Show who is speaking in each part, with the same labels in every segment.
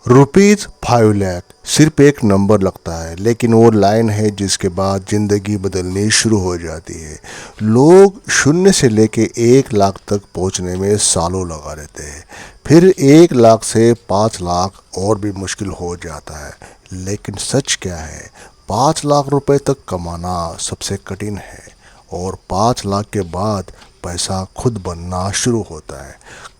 Speaker 1: ₹5 लाख सिर्फ एक नंबर लगता है, लेकिन वो लाइन है जिसके बाद ज़िंदगी बदलनी शुरू हो जाती है। लोग शून्य से लेके 1 लाख तक पहुंचने में सालों लगा रहते हैं। फिर 1 लाख से 5 लाख और भी मुश्किल हो जाता है। लेकिन सच क्या है? 5 लाख रुपए तक कमाना सबसे कठिन है, और 5 लाख के बाद पैसा खुद बनना शुरू होता है,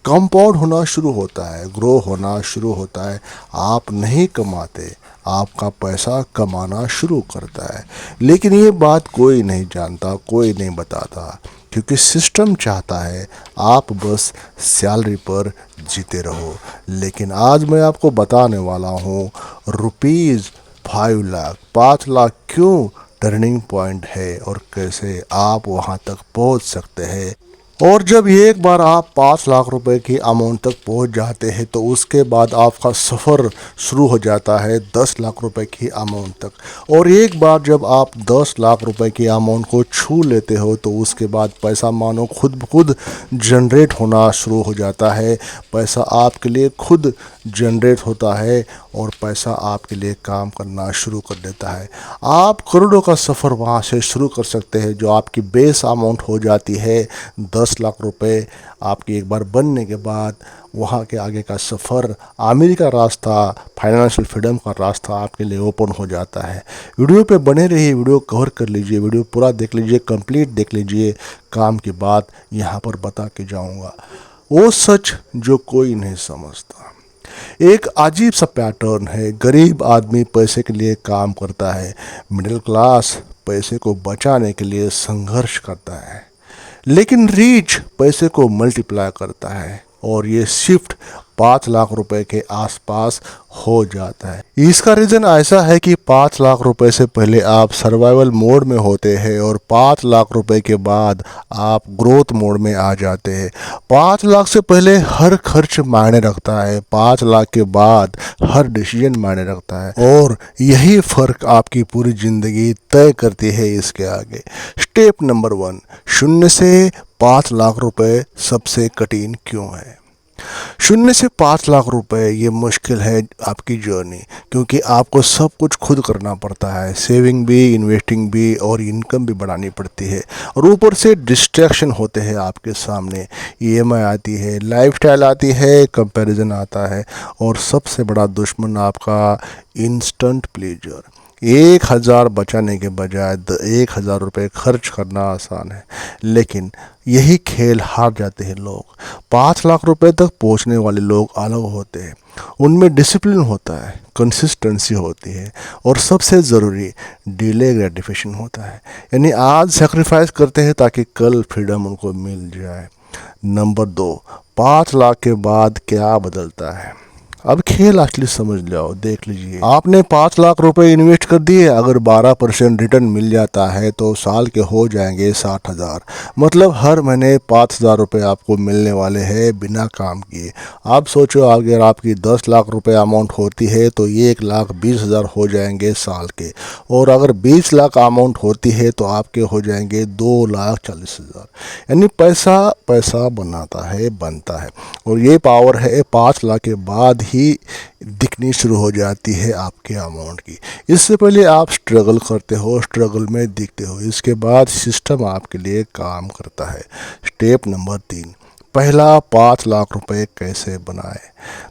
Speaker 1: कंपाउंड होना शुरू होता है, ग्रो होना शुरू होता है। आप नहीं कमाते, आपका पैसा कमाना शुरू करता है। लेकिन ये बात कोई नहीं जानता, कोई नहीं बताता, क्योंकि सिस्टम चाहता है आप बस सैलरी पर जीते रहो। लेकिन आज मैं आपको बताने वाला हूँ, ₹5 लाख, 5 लाख क्यों टर्निंग पॉइंट है और कैसे आप वहाँ तक पहुँच सकते हैं। और जब एक बार आप 5 लाख रुपए की अमाउंट तक पहुंच जाते हैं, तो उसके बाद आपका सफ़र शुरू हो जाता है 10 लाख रुपए की अमाउंट तक। और एक बार जब आप 10 लाख रुपए की अमाउंट को छू लेते हो, तो उसके बाद पैसा मानो खुद ब खुद जनरेट होना शुरू हो जाता है। पैसा आपके लिए खुद जनरेट होता है और पैसा आपके लिए काम करना शुरू कर देता है। आप करोड़ों का सफ़र वहाँ से शुरू कर सकते हैं, जो आपकी बेस अमाउंट हो जाती है 10 लाख रुपए। आपकी एक बार बनने के बाद वहाँ के आगे का सफ़र, आमिर का रास्ता, फाइनेंशियल फ्रीडम का रास्ता आपके लिए ओपन हो जाता है। वीडियो पे बने रहिए, वीडियो कवर कर लीजिए, वीडियो पूरा देख लीजिए, कंप्लीट देख लीजिए। काम की बात यहाँ पर बता के जाऊँगा, वो सच जो कोई नहीं समझता। एक अजीब सा पैटर्न है। गरीब आदमी पैसे के लिए काम करता है, मिडिल क्लास पैसे को बचाने के लिए संघर्ष करता है, लेकिन रीच पैसे को मल्टीप्लाई करता है, और ये शिफ्ट 5 लाख रुपए के आसपास हो जाता है। इसका रीज़न ऐसा है कि 5 लाख रुपए से पहले आप सर्वाइवल मोड में होते हैं, और 5 लाख रुपए के बाद आप ग्रोथ मोड में आ जाते हैं। 5 लाख से पहले हर खर्च मायने रखता है, 5 लाख के बाद हर डिसीजन मायने रखता है, और यही फ़र्क आपकी पूरी ज़िंदगी तय करती है। इसके आगे स्टेप नंबर 1, शून्य से 5 लाख रुपए सबसे कठिन क्यों है? शून्य से 5 लाख रुपए ये मुश्किल है आपकी जर्नी, क्योंकि आपको सब कुछ खुद करना पड़ता है। सेविंग भी, इन्वेस्टिंग भी, और इनकम भी बढ़ानी पड़ती है। और ऊपर से डिस्ट्रैक्शन होते हैं आपके सामने। ईएमआई आती है, लाइफस्टाइल आती है, कंपैरिजन आता है, और सबसे बड़ा दुश्मन आपका इंस्टेंट प्लेजर। 1,000 बचाने के बजाय 1,000 रुपये खर्च करना आसान है, लेकिन यही खेल हार जाते हैं लोग। 5 लाख रुपए तक पहुंचने वाले लोग अलग होते हैं। उनमें डिसिप्लिन होता है, कंसिस्टेंसी होती है, और सबसे ज़रूरी डिले ग्रेटिफिकेशन होता है। यानी आज सेक्रीफाइस करते हैं ताकि कल फ्रीडम उनको मिल जाए। नंबर 2, 5 लाख के बाद क्या बदलता है? अब खेल असली समझ जाओ, देख लीजिए। आपने 5 लाख रुपए इन्वेस्ट कर दिए, अगर 12% रिटर्न मिल जाता है तो साल के हो जाएंगे 60,000। मतलब हर महीने 5,000 रुपये आपको मिलने वाले हैं बिना काम किए। आप सोचो, अगर आपकी 10 लाख रुपए अमाउंट होती है तो 1,20,000 हो जाएंगे साल के, और अगर 20 लाख अमाउंट होती है तो आपके हो जाएंगे 2,40,000। यानी पैसा पैसा बनाता है, बनता है, और ये पावर है 5 लाख के बाद ही दिखनी शुरू हो जाती है आपके अमाउंट की। इससे पहले आप स्ट्रगल करते हो, स्ट्रगल में दिखते हो, इसके बाद सिस्टम आपके लिए काम करता है। स्टेप नंबर 3, पहला 5 लाख रुपए कैसे बनाए?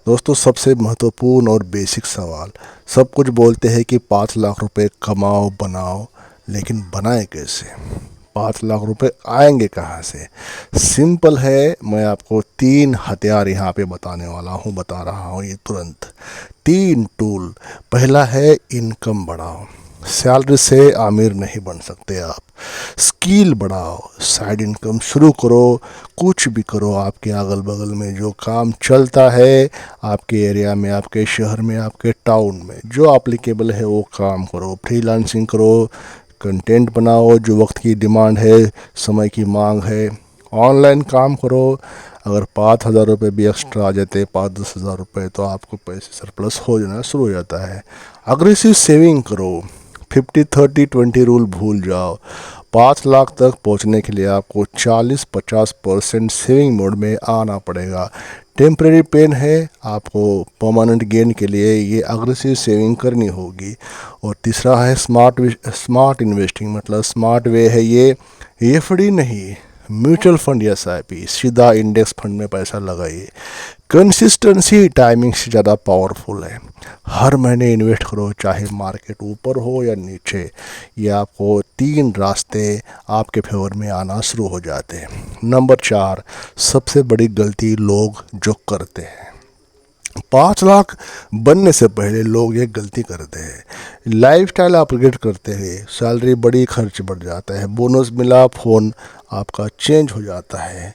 Speaker 1: दोस्तों, सबसे महत्वपूर्ण और बेसिक सवाल। सब कुछ बोलते हैं कि 5 लाख रुपए कमाओ, बनाओ, लेकिन बनाए कैसे? 5 लाख रुपए आएंगे कहाँ से? सिंपल है। मैं आपको 3 हथियार यहाँ पे बता रहा हूँ ये तुरंत। 3 टूल। पहला है इनकम बढ़ाओ। सैलरी से आमिर नहीं बन सकते आप। स्किल बढ़ाओ, साइड इनकम शुरू करो, कुछ भी करो। आपके अगल बगल में जो काम चलता है, आपके एरिया में, आपके शहर में, आपके टाउन में जो एप्लीकेबल है वो काम करो। फ्रीलांसिंग करो, कंटेंट बनाओ, जो वक्त की डिमांड है, समय की मांग है, ऑनलाइन काम करो। अगर 5,000 रुपये भी एक्स्ट्रा आ जाते, 5-10,000 रुपये, तो आपको पैसे सरप्लस हो जाना शुरू हो जाता है। अग्रेसिव सेविंग करो, 50-30-20 रूल भूल जाओ। 5 लाख तक पहुंचने के लिए आपको 40-50% सेविंग मोड में आना पड़ेगा। टेम्परेरी पेन है, आपको परमानेंट गेन के लिए ये अग्रेसिव सेविंग करनी होगी। और तीसरा है स्मार्ट इन्वेस्टिंग, मतलब स्मार्ट वे है ये एफडी नहीं, म्यूचुअल फंड या एसआईपी, सीधा इंडेक्स फंड में पैसा लगाइए। कंसिस्टेंसी टाइमिंग से ज़्यादा पावरफुल है। हर महीने इन्वेस्ट करो, चाहे मार्केट ऊपर हो या नीचे। ये आपको 3 रास्ते आपके फेवर में आना शुरू हो जाते हैं। नंबर 4, सबसे बड़ी गलती लोग जो करते हैं। 5 लाख बनने से पहले लोग ये गलती करते हैं, लाइफस्टाइल अपग्रेड करते हैं, सैलरी बड़ी, खर्च बढ़ जाता है, बोनस मिला, फ़ोन आपका चेंज हो जाता है,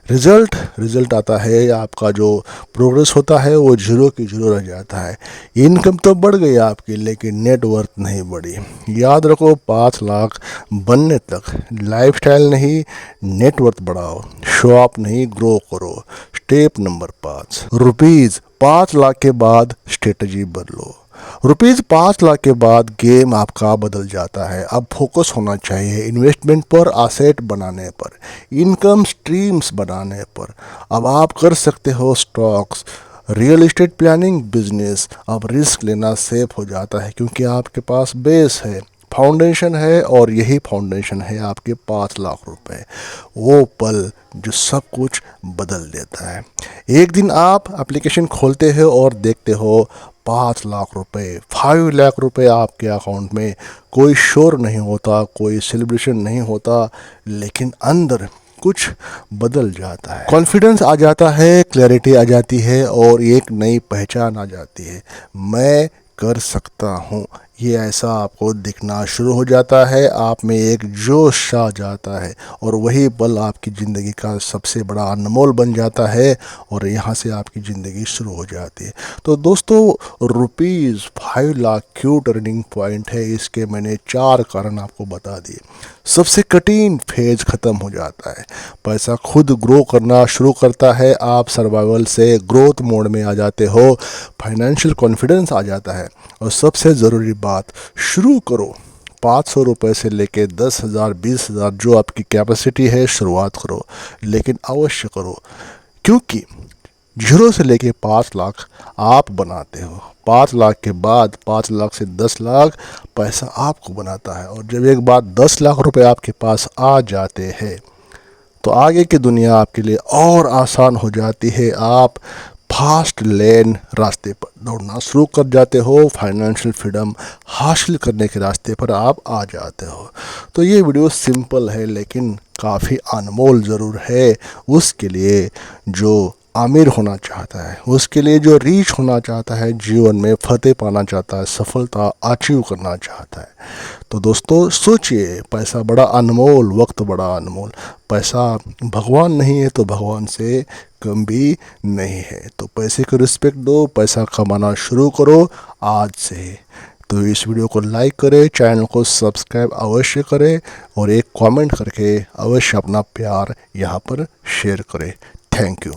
Speaker 1: रिजल्ट आता है, आपका जो प्रोग्रेस होता है वो जीरो की जीरो रह जाता है। इनकम तो बढ़ गई आपकी, लेकिन नेटवर्थ नहीं बढ़ी। याद रखो, 5 लाख बनने तक लाइफस्टाइल नहीं, नेटवर्थ बढ़ाओ, शो अप नहीं, ग्रो करो। स्टेप नंबर 5, रुपीज़ 5 लाख के बाद स्ट्रेटजी बदलो। रुपीज़ 5 लाख के बाद गेम आपका बदल जाता है। अब फोकस होना चाहिए इन्वेस्टमेंट पर, असेट बनाने पर, इनकम स्ट्रीम्स बनाने पर। अब आप कर सकते हो stocks, real estate, planning, business. अब रिस्क लेना सेफ हो जाता है क्योंकि आपके पास बेस है, फाउंडेशन है, और यही फाउंडेशन है आपके 5 लाख रुपए। वो पल जो सब कुछ बदल देता है। एक दिन आप एप्लीकेशन खोलते हो और देखते हो 5 लाख रुपए, 5 लाख रुपए आपके अकाउंट में। कोई शोर नहीं होता, कोई सेलिब्रेशन नहीं होता, लेकिन अंदर कुछ बदल जाता है। कॉन्फिडेंस आ जाता है, क्लैरिटी आ जाती है, और एक नई पहचान आ जाती है। मैं कर सकता हूँ, ये ऐसा आपको दिखना शुरू हो जाता है। आप में एक जोश आ जाता है, और वही पल आपकी ज़िंदगी का सबसे बड़ा अनमोल बन जाता है, और यहाँ से आपकी ज़िंदगी शुरू हो जाती है। तो दोस्तों, रुपीज़ 5 लाख क्यों टर्निंग पॉइंट है, इसके मैंने 4 कारण आपको बता दिए। सबसे कठिन फेज ख़त्म हो जाता है, पैसा खुद ग्रो करना शुरू करता है, आप सर्वाइवल से ग्रोथ मोड में आ जाते हो, फाइनेंशियल कॉन्फिडेंस आ जाता है, और सबसे ज़रूरी बात, शुरू करो। 500 रुपये से लेके 10,000, 20,000 जो आपकी कैपेसिटी है, शुरुआत करो, लेकिन अवश्य करो, क्योंकि 0 से लेके 5 लाख आप बनाते हो। 5 लाख के बाद 5 लाख से 10 लाख पैसा आपको बनाता है, और जब एक बार 10 लाख रुपए आपके पास आ जाते हैं तो आगे की दुनिया आपके लिए और आसान हो जाती है। आप फास्ट लेन रास्ते पर दौड़ना शुरू कर जाते हो, फाइनेंशियल फ्रीडम हासिल करने के रास्ते पर आप आ जाते हो। तो ये वीडियो सिंपल है, लेकिन काफ़ी अनमोल ज़रूर है उसके लिए जो आमिर होना चाहता है, उसके लिए जो रीच होना चाहता है, जीवन में फतेह पाना चाहता है, सफलता अचीव करना चाहता है। तो दोस्तों, सोचिए, पैसा बड़ा अनमोल, वक्त बड़ा अनमोल। पैसा भगवान नहीं है तो भगवान से कम भी नहीं है। तो पैसे को रिस्पेक्ट दो, पैसा कमाना शुरू करो आज से। तो इस वीडियो को लाइक करें, चैनल को सब्सक्राइब अवश्य करें, और एक कमेंट करके अवश्य अपना प्यार यहाँ पर शेयर करें। Thank you.